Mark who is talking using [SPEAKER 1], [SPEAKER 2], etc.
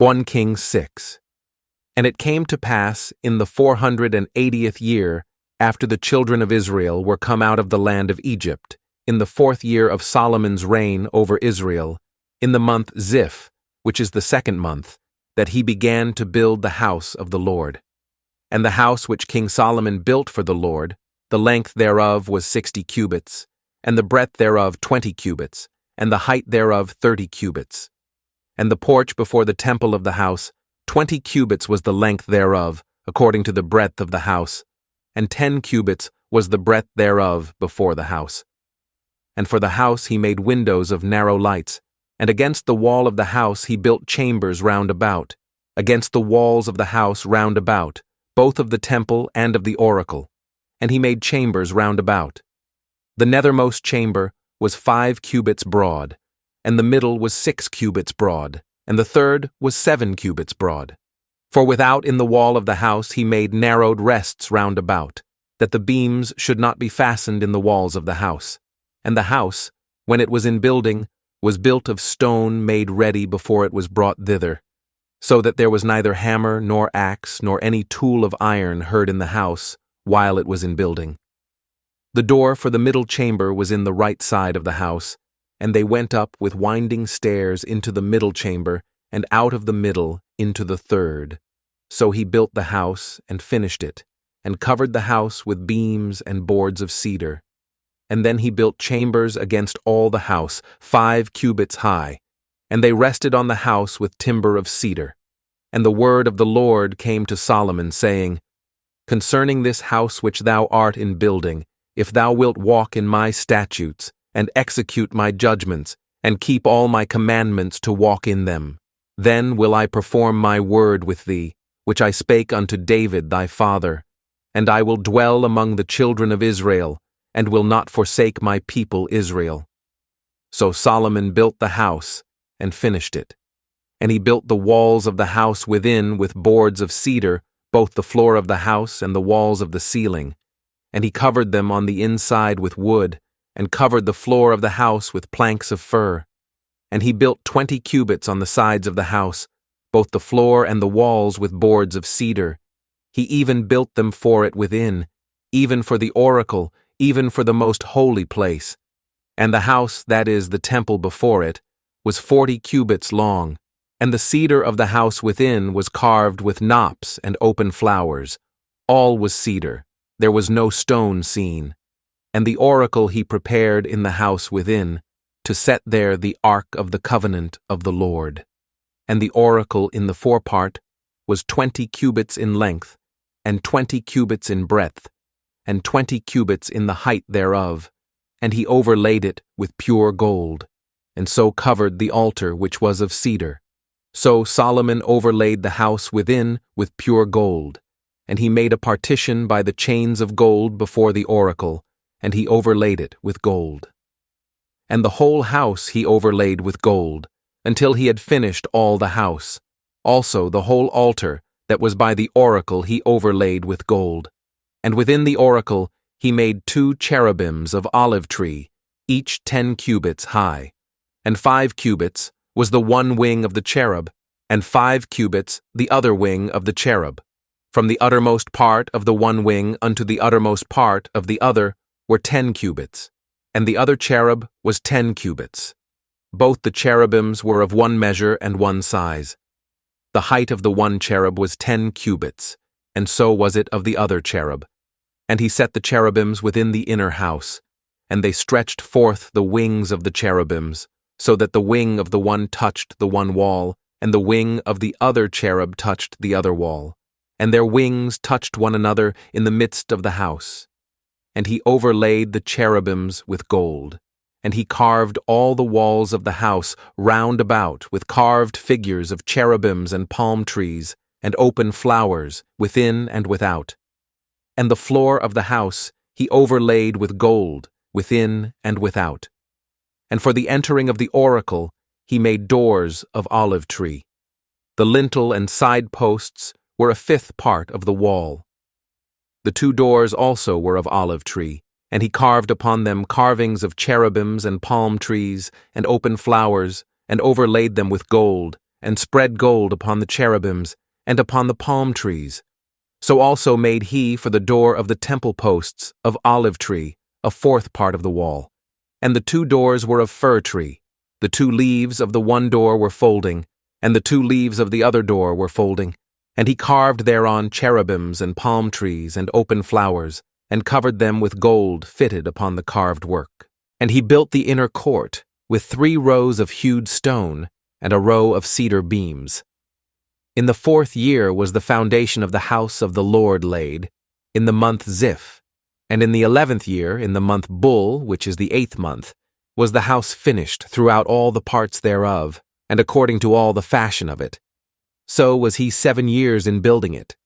[SPEAKER 1] 1 Kings 6. And it came to pass in the 480th year, after the children of Israel were come out of the land of Egypt, in the 4th year of Solomon's reign over Israel, in the month Ziph, which is the 2nd month, that he began to build the house of the Lord. And the house which King Solomon built for the Lord, the length thereof was 60 cubits, and the breadth thereof 20 cubits, and the height thereof 30 cubits. And the porch before the temple of the house, 20 cubits was the length thereof, according to the breadth of the house, and 10 cubits was the breadth thereof before the house. And for the house he made windows of narrow lights, and against the wall of the house he built chambers round about, against the walls of the house round about, both of the temple and of the oracle, and he made chambers round about. The nethermost chamber was 5 cubits broad, and the middle was 6 cubits broad, and the third was 7 cubits broad. For without in the wall of the house he made narrowed rests round about, that the beams should not be fastened in the walls of the house. And the house, when it was in building, was built of stone made ready before it was brought thither, so that there was neither hammer nor axe nor any tool of iron heard in the house while it was in building. The door for the middle chamber was in the right side of the house, and they went up with winding stairs into the middle chamber, and out of the middle into the third. So he built the house and finished it, and covered the house with beams and boards of cedar. And then he built chambers against all the house, 5 cubits high, and they rested on the house with timber of cedar. And the word of the Lord came to Solomon, saying, Concerning this house which thou art in building, if thou wilt walk in my statutes, and execute my judgments, and keep all my commandments to walk in them, then will I perform my word with thee, which I spake unto David thy father, and I will dwell among the children of Israel, and will not forsake my people Israel. So Solomon built the house, and finished it. And he built the walls of the house within with boards of cedar, both the floor of the house and the walls of the ceiling. And he covered them on the inside with wood, and covered the floor of the house with planks of fir. And he built 20 cubits on the sides of the house, both the floor and the walls with boards of cedar. He even built them for it within, even for the oracle, even for the most holy place. And the house, that is, the temple before it, was 40 cubits long, and the cedar of the house within was carved with knops and open flowers. All was cedar, there was no stone seen. And the oracle he prepared in the house within, to set there the ark of the covenant of the Lord. And the oracle in the forepart was 20 cubits in length, and 20 cubits in breadth, and 20 cubits in the height thereof, and he overlaid it with pure gold, and so covered the altar which was of cedar. So Solomon overlaid the house within with pure gold, and he made a partition by the chains of gold before the oracle, and he overlaid it with gold. And the whole house he overlaid with gold, until he had finished all the house. Also the whole altar that was by the oracle he overlaid with gold. And within the oracle he made 2 cherubims of olive tree, each 10 cubits high. And 5 cubits was the one wing of the cherub, and 5 cubits the other wing of the cherub. From the uttermost part of the one wing unto the uttermost part of the other were 10 cubits, and the other cherub was 10 cubits. Both the cherubims were of one measure and one size. The height of the one cherub was 10 cubits, and so was it of the other cherub. And he set the cherubims within the inner house, and they stretched forth the wings of the cherubims, so that the wing of the one touched the one wall, and the wing of the other cherub touched the other wall, and their wings touched one another in the midst of the house. And he overlaid the cherubims with gold, and he carved all the walls of the house round about with carved figures of cherubims and palm trees, and open flowers within and without. And the floor of the house he overlaid with gold within and without. And for the entering of the oracle he made doors of olive tree. The lintel and side posts were a 5th part of the wall. The 2 doors also were of olive tree, and he carved upon them carvings of cherubims and palm trees and open flowers, and overlaid them with gold, and spread gold upon the cherubims, and upon the palm trees. So also made he for the door of the temple posts of olive tree, a fourth part of the wall. And the 2 doors were of fir tree. The 2 leaves of the one door were folding, and the 2 leaves of the other door were folding. And he carved thereon cherubims and palm trees and open flowers, and covered them with gold fitted upon the carved work. And he built the inner court with 3 rows of hewed stone and a row of cedar beams. In the 4th year was the foundation of the house of the Lord laid, in the month Ziph, and in the 11th year, in the month Bul, which is the 8th month, was the house finished throughout all the parts thereof, and according to all the fashion of it. So was he 7 years in building it.